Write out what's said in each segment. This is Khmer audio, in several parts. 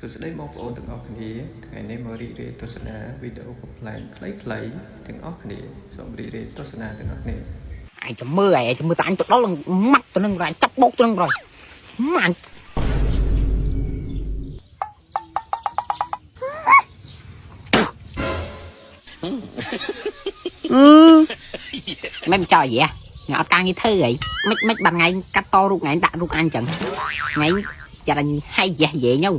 សួស្តីបងប្អូនទាំងអស់គ្នាថ្ងៃនេះមករីករាយទស្សនាវីដេអូកំប្លែងខ្លីៗទាំងអស់គ្នាសូមរីករាយទស្សនាទាំងអស់គ្នាឯងចាំមើលតែអញទៅដល់ម៉ាត់ទៅនឹងរ៉ាចាប់បោកទៅនឹងរយម៉ាត់មិនចោលយេញ៉ាំអត់ការងារធ្វើហីមិនបានថ្ងៃកាត់តរូបថ្ងៃដាក់រូបអញចឹងថ្ងៃចាត់អញហើយយេយេញ៉ៅ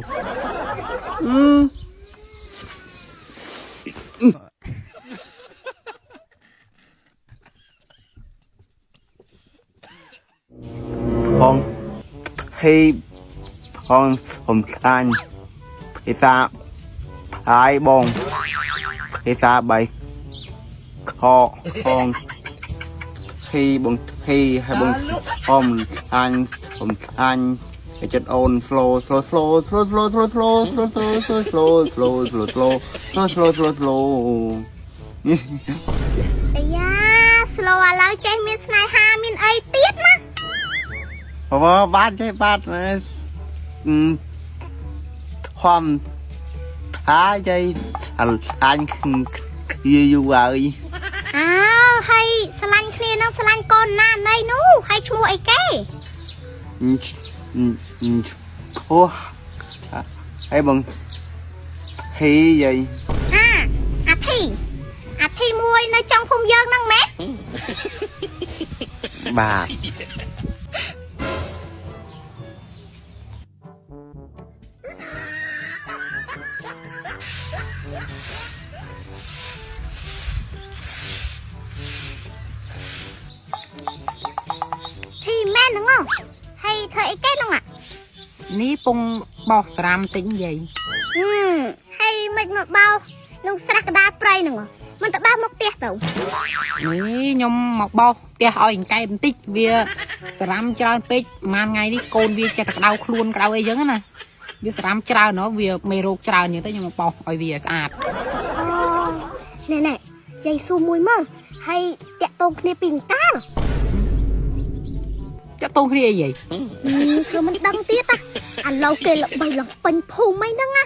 ផងផងសំខាញ់ភាសាហើយបងភាសាបៃខផងបងហើយបងអំខាញ់សំខាញ់ឲ្យចិត្តអូន slow អាយ៉ា slow ឥឡូវចេះមានស្នេហាមានអីទៀតណាបើបាទចេះបាទធំថាចៃអញគ្នាយូរហើយអើហើយស្រឡាញ់គ្នានឹងស្រឡាញ់កូនណាណៃនោះហើយឈ្មោះអីគេអូហើយបងហីយាយអាធីមួយនៅចុងភូមិយើងហ្នឹងម៉ែបាទធីមែនហ្នឹងហើយធ្វើអីគេហ្នឹងនេះពងបោះស្រាមទិញយាយហើយមិនមកបោសនឹងស្រះកដាលព្រៃហ្នឹងមិនទៅបោសមកផ្ទះទៅនេះខ្ញុំមកបោសផ្ទះឲ្យអង្កែបន្តិចវាស្រាំច្រើនពេកប្រហែលថ្ងៃនេះកូនវាចេះតែក្តៅខ្លួនក្តៅអីចឹងណាវាស្រាំច្រើនហ៎វាមេរោគច្រើនចឹងទៅខ្ញុំមកបោសឲ្យវាស្អាតណែយាយសួរមួយមកហើយតាក់តងគ្នាពីអង្កាលតាក់តងគ្នាអីយាយគឺមិនដឹងទៀតឥឡូវគេល្បីឡើងពេញភូមិអីហ្នឹងណា